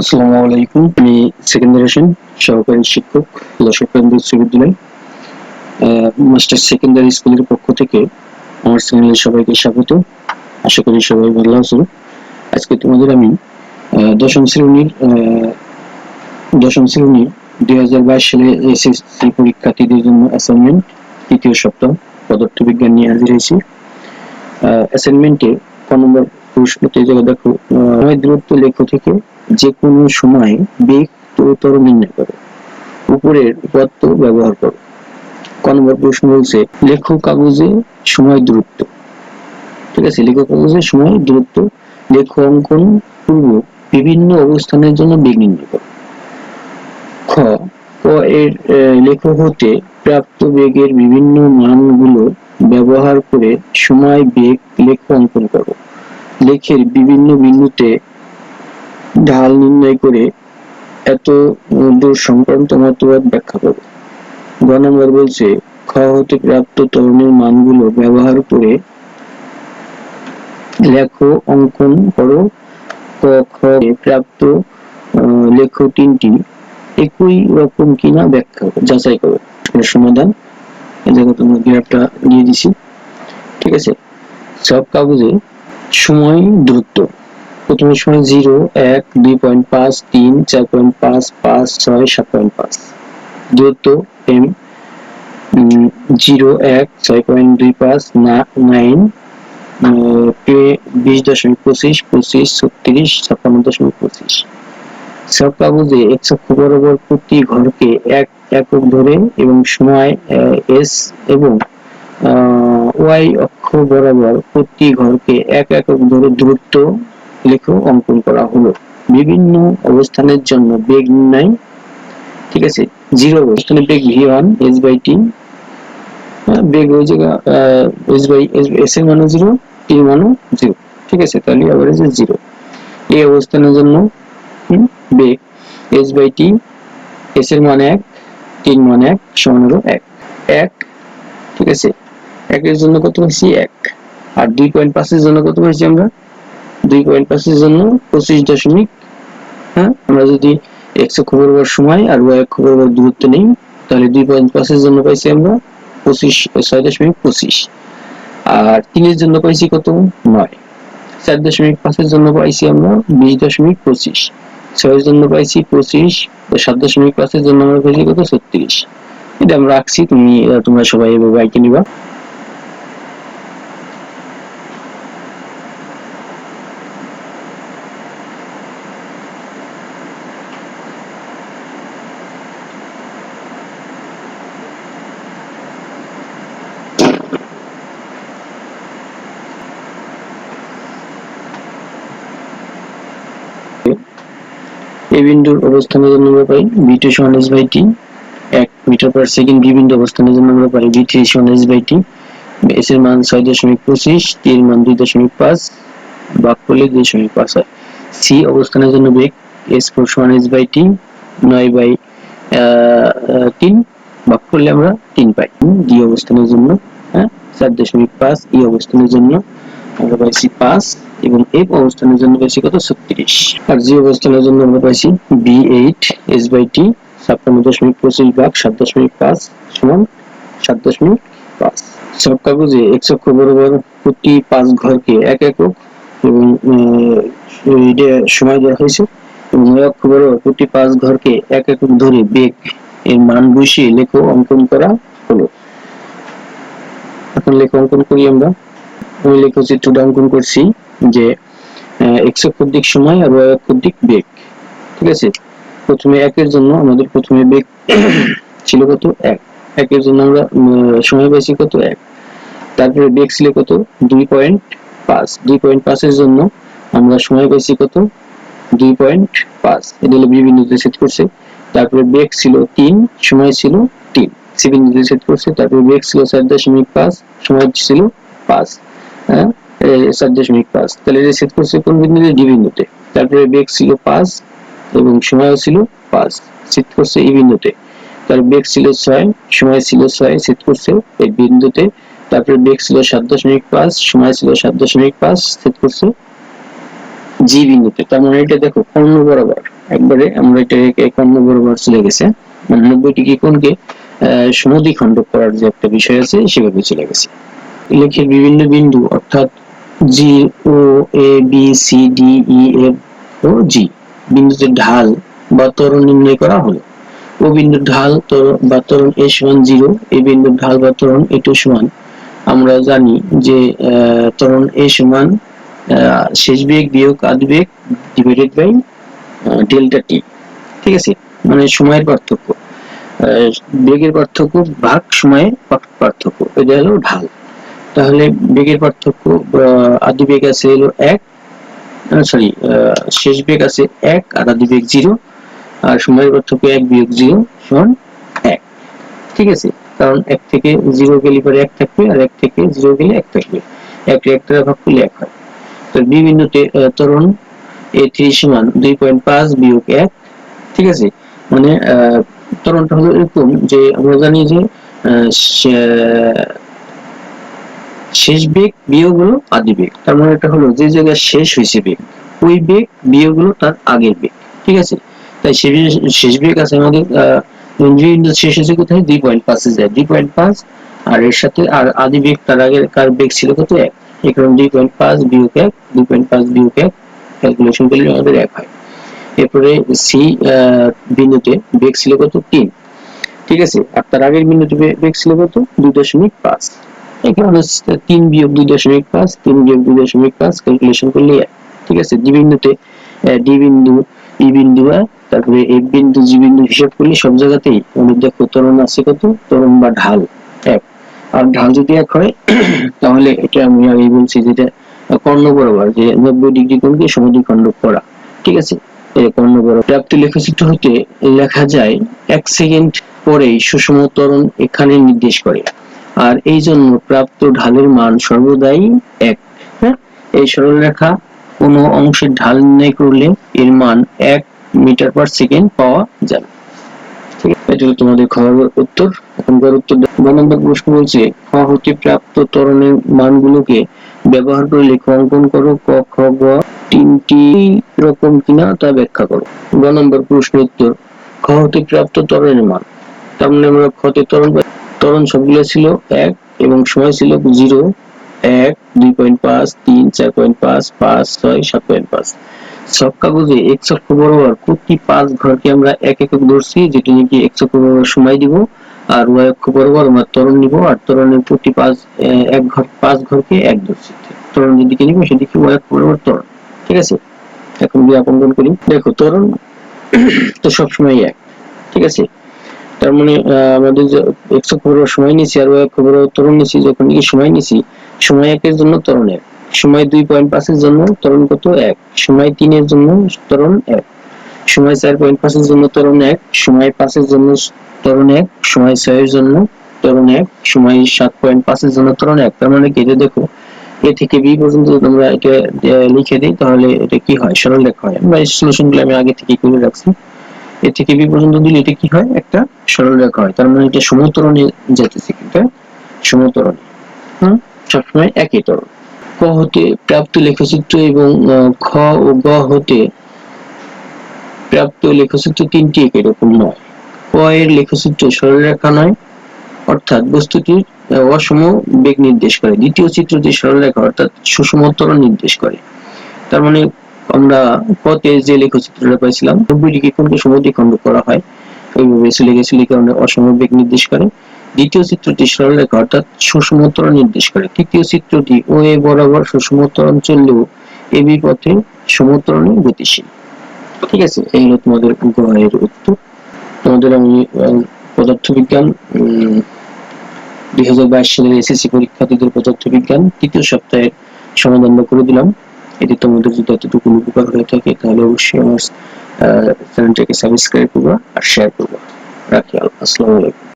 আসসালামু আলাইকুম। আমি সেকেন্ড জেনারেশন সহকারী শিক্ষক যশোর কেন্দ্রীয় বিশ্ববিদ্যালয় মাস্টার সেকেন্ডারি স্কুলের পক্ষ থেকে আমার চ্যানেলে সবাইকে স্বাগত। আশা করি সবাই ভালো আছো। আজকে তোমাদের আমি দশম শ্রেণীর 2022 সালে এসএসসি পরীক্ষার্থীদের জন্য অ্যাসাইনমেন্ট তৃতীয় সপ্তাহ পদার্থবিজ্ঞান নিয়ে হাজির হয়েছি। অ্যাসাইনমেন্টে ক নম্বর প্রশ্নতে যেটা দেখো, সময় দূরত্ব লেখ থেকে যে কোনো সময় বেগ ত্বরতর নির্ণয় করো, উপরের উপাত্ত ব্যবহার করো। ক নম্বর প্রশ্ন বলছে লেখো কাগজে সময় দূরত্ব। ঠিক আছে, লেখো কাগজে সময় দূরত্ব, লেখো অঙ্কন পূর্ব বিভিন্ন অবস্থানের জন্য বেগ নির্ণয় করো। খ ক এর লেখো হতে প্রাপ্ত বেগের বিভিন্ন মানগুলো ব্যবহার করে সময় বেগ লেখো অঙ্কন করো। লেখের বিভিন্ন বিন্দুতে ঢাল নির্ণয় করে এত দূর সংক্রান্ত মতবাদ ব্যাখ্যা করো। গ নম্বর বলছে খ হতে প্রাপ্ত ত্বরণের মানগুলো ব্যবহার করে লেখো অঙ্কন করো। ক খ প্রাপ্ত লেখো তিনটি একই রকম কিনা ব্যাখ্যা যাচাই করো। সমাধান এই জায়গায় তোমরা গ্রাফটা দিয়ে দিছি। ঠিক আছে, সব কাগজে সময় দূরত্ব প্রথমে সময় 0, 1, 2.5, 3, 4.5, 5, 6, 7.5। দূরত্ব m 0, 1, 6.25, 9, 20.25, 25, 36, 56.25। সব কাগজে x অক্ষ বরাবর প্রতি ঘরকে এক একক ধরে এবং সময় s এবং y অক্ষ বরাবর প্রতি ঘরকে এক একক ধরে দূরত্ব লেখো অঙ্কন করা হলো। বিভিন্ন অবস্থানের জন্য বেগ নির্ণয়। ঠিক আছে, 0 অবস্থানে বেগ v1 s/t, বেগ ওই জায়গা s এর মান 0, t এর মান 0। ঠিক আছে, তাহলে এভারেজ 0। এই অবস্থানের জন্য বেগ s/t, s এর মান 1, t এর মান 1 সমান হলো 1। ঠিক আছে, 1 এর জন্য কত পাইছি 1, আর 2.5 এর জন্য কত পাইছি আমরা 2.5 এর জন্য 25 আমরা যদি x অক্ষ বরাবর সময় আর y অক্ষ বরাবর দূরত্ব নেই তাহলে 2.5 এর জন্য পাইছি আমরা 6.25। আর 3 এর জন্য পাইছি কত 9। 4.5 এর জন্য পাইছি আমরা 20.25। 6 এর জন্য পাইছি 25। 7.5 এর জন্য আমরা পাইছি কত 36। এটা আমরা রাখছি, তোমরা সবাই এভাবে আইকে নিবা। এই বিন্দুর অবস্থানের জন্য আমরা পাই v2 সমান s/t, 1 metre per second. B বিন্দু অবস্থানের জন্য আমরা পাই v3 সমান s/t, s এর মান 6.25, t এর মান 2.5, ভাগ করলে 2.5 হয়। সি অবস্থানের জন্য বেগ s4 সমান s/t, 9/3 ভাগ করলে আমরা 3 পাই। ডি অবস্থানের জন্য 4.5, ই অবস্থানের জন্য আমরা পাইছি 5 এবং এফ অবস্থানের জন্য পাইছি কত 36। আর জি অবস্থানের জন্য আমরা পাইছি b8 s/t, 56.25 ভাগ 7.5 সমান 7.5। সব কাগজে x অক্ষ বরাবর প্রতি 5 ঘরকে এক একক এবং সময় দেওয়া হয়েছে এবং y অক্ষ বরাবর প্রতি 5 ঘরকে এক একক ধরে বেগ এর মান বসিয়ে লেখো অঙ্কন করা হলো। এখন লেখো অঙ্কন করি আমরা। আমি লেখচিত্রটা অঙ্কন করছি যে x অক্ষ দিক সময় আর y অক্ষ দিক বেগ। ঠিক আছে, প্রথমে 1 এর জন্য আমাদের প্রথমে বেগ ছিল কত 1। 1 এর জন্য আমরা সময় পাইছি কত 1। তারপরে বেগ ছিল কত 2.5। 2.5 এর জন্য আমরা সময় পাইছি কত 2.5। এটা হলো বি বিন্দুতে সেট করছে। তারপরে বেগ ছিল 3, সময় ছিল 3, সি বিন্দুতে সেট করছে। তারপরে বেগ ছিল 4.5, সময় ছিল 5, 4.5। তাহলে এটা সেট করছে কোন বিন্দুতে ডি বিন্দুতে। তারপরে বেগ ছিল 5 এবং সময়ও ছিল 5, সেট করছে ই বিন্দুতে। তার বেগ ছিল 6, সময় ছিল 6, সেট করছে এই বিন্দুতে। তারপরে বেগ ছিল 7.5, সময় ছিল 7.5, সেট করছে জি বিন্দুতে। তার মানে এটা দেখো কর্ণ বরাবর একবারে আমরা এটা কর্ণ বরাবর চলে গেছে, মানে 90 ডিগ্রি কোণকে সমদ্বিখণ্ডক করার যে একটা বিষয় আছে সেভাবে চলে গেছে। লেখের বিভিন্ন বিন্দু অর্থাৎ জি, ও, এ, বি, সি, ডি, ই, এফ ও জি বিন্দুতে ঢাল বা ত্বরণ নির্ণয় করা হলো। ও বিন্দুর ঢাল বা ত্বরণ a সমান 0, এ বিন্দুর ঢাল বা ত্বরণ a2 সমান, আমরা জানি যে ত্বরণ a সমান শেষ বেগ বিয়োগ আদি বেগ ডিভাইডেড বাই ডেল্টা টি। ঠিক আছে, মানে সময়ের পার্থক্য, বেগের পার্থক্য ভাগ সময়ের পার্থক্য, এটা হলো ঢাল। তাহলে বেগের পার্থক্য, আদি বেগ আছে হলো 1, সরি শেষ বেগ আছে 1 আর আদি বেগ 0, আর সময়ের পার্থক্য 1 বিয়োগ 0 সমান 1। ঠিক আছে, কারণ 1 থেকে 0 গেলে পরে 1 থাকবে, আর 1 থেকে 0 গেলে 1 থাকবে, 1 কে 1 দ্বারা ভাগ করলে 1 হয়। তো বি বিন্দুতে ত্বরণ a3 সমান 2.5 বিয়োগ 1। ঠিক আছে, মানে ত্বরণটা হলো এরকম যে আমরা জানি যে শেষ বেগ বিয়োগ হলো আদি বেগ, তার মানে এটা হলো যে জায়গায় শেষ হয়েছে বেগ ওই বেগ বিয়োগ হলো তার আগের বেগ। ঠিক আছে, তাই শেষ বেগ আছে আমাদের বিন্দু শেষ হয়েছে কোথায় 2.5 এ যায়, 2.5 আর এর সাথে আর আদি বেগ তার আগের কার বেগ ছিল কত 1, এই কারণে 2.5 বিয়োগ 1, 2.5 বিয়োগ 1 ক্যালকুলেশন করলে আমাদের 1 হয়। এরপরে সি বিন্দুতে বেগ ছিল কত 3। ঠিক আছে, আর তার আগের বিন্দুতে বেগ ছিল কত 2.5, এখানে 3 বিয়োগ 2.5, 3 বিয়োগ 2.5 ক্যালকুলেশন করলে 1। ঠিক আছে, ডি বিন্দুতে ডি বিন্দু, ই বিন্দু, তারপরে এফ বিন্দু, জি বিন্দু হিসাব করলে সব জায়গাতেই আমাদের দেখো ত্বরণ আছে কত, ত্বরণ বা ঢাল 1। আর ঢাল যদি 1 হয় তাহলে এটা আমি আগে বলছি যেটা কর্ণ বরাবর যে 90 ডিগ্রি কোণকে সমদ্বিখণ্ডক করা। ঠিক আছে, এই কর্ণ বরাবর প্রাপ্ত লেখচিত্র হতে লেখা যায় 1 সেকেন্ড পরেই সুষম ত্বরণ এখানে নির্দেশ করে, আর এই জন্য প্রাপ্ত ঢালের মান সর্বদাই 1। হ্যাঁ, এই সরলরেখা কোন অংশের ঢাল নির্ণয় করলে এর মান 1 মিটার পার সেকেন্ড পাওয়া যাবে। ঠিক আছে, এটা হলো তোমাদের খর উত্তর। এখনকার উত্তর 2 নম্বর প্রশ্ন বলছে খ হতে প্রাপ্ত ত্বরণের মানগুলোকে ব্যবহার করে লেখ অঙ্কন করো, ক, খ, গ তিনটি রকম কিনা তা ব্যাখ্যা করো। 2 নম্বর প্রশ্ন উত্তর খ হতে প্রাপ্ত ত্বরণের মান, তার মানে আমরা ক্ষতে ত্বরণ সবগুলো ছিল 1 এবং সময় ছিল 0, 1, 2.5, 3, 4.5, 5, 6, 7.5। সব কাগজে x অক্ষ বরাবর প্রতি 5 ঘরকে আমরা 1 একক ধরছি, যেটা নাকি x অক্ষ বরাবর সময় দিব, আর y অক্ষ বরাবর আমরা ত্বরণ নিব, আর ত্বরণের প্রতি 5 ঘরকে 1 ধরছি। ত্বরণ যেদিকে নিব সেদিকে y অক্ষ বরাবর ত্বরণ। ঠিক আছে, এখন যদি অঙ্কন করি, দেখো ত্বরণ তো সবসময় 1। ঠিক আছে, তার মানে আমাদের x অক্ষ বরাবর সময় নিছি আর y অক্ষ বরাবর ত্বরণ নিছি, যখন কি সময় নিছি, সময় 1 এর জন্য ত্বরণ 1, সময় 2.5 এর জন্য ত্বরণ কত 1, সময় 3 এর জন্য ত্বরণ 1, সময় 4.5 এর জন্য ত্বরণ 1, সময় 5 এর জন্য ত্বরণ 1, সময় 6 এর জন্য ত্বরণ 1, সময় 7.5 এর জন্য ত্বরণ 1। তার মানে কি, এটা দেখো এ থেকে বি পর্যন্ত আমরা এটা লিখে দিই তাহলে এটা কি হয়, সরলরেখা হয়। আমরা এই সলিউশনগুলো আমি আগে থেকে করে রাখছি। এ থেকে বি পর্যন্ত দিলে এটা কি হয়, একটা সরলরেখা হয়। তার মানে এটা সমত্বরণে যেতেছে, এটা সমত্বরণে সবসময় একই ত্বরণ। ক হতে প্রাপ্ত লেখচিত্র এবং খ ও গ হতে প্রাপ্ত লেখচিত্র তিনটি একই রকম নয়। ক এর লেখচিত্র সরলরেখা নয়, অর্থাৎ বস্তুটির অসম বেগ নির্দেশ করে। দ্বিতীয় চিত্রটি সরলরেখা অর্থাৎ সুষম ত্বরণ নির্দেশ করে। তার মানে আমরা কতে যে লেখচিত্রটা পাইছিলাম 90 ডিগ্রি কোণকে সমদ্বিখণ্ডক করা হয়, ওইভাবে চলে গেছিল, এই কারণে অসম বেগ নির্দেশ করে। দ্বিতীয় চিত্রটি সরলরেখা অর্থাৎ সুষম ত্বরণ নির্দেশ করে। তৃতীয় চিত্রটি ও এ বরাবর সুষম ত্বরণ চললেও এ বি পথে সমত্বরণে গতিশীল। ঠিক আছে, এই হলো তোমাদের গয়ের উত্তর। তোমাদের আমি পদার্থবিজ্ঞান 2022 সালের এসএসসি পরীক্ষার্থীদের পদার্থবিজ্ঞান তৃতীয় সপ্তাহের সমাধান করে দিলাম। এটি তোমাদের যদি এতটুকু উপকার হয়ে থাকে তাহলে অবশ্যই আমার চ্যানেলটাকে সাবস্ক্রাইব করবা আর শেয়ার করবা। রাখি, আসসালামু আলাইকুম।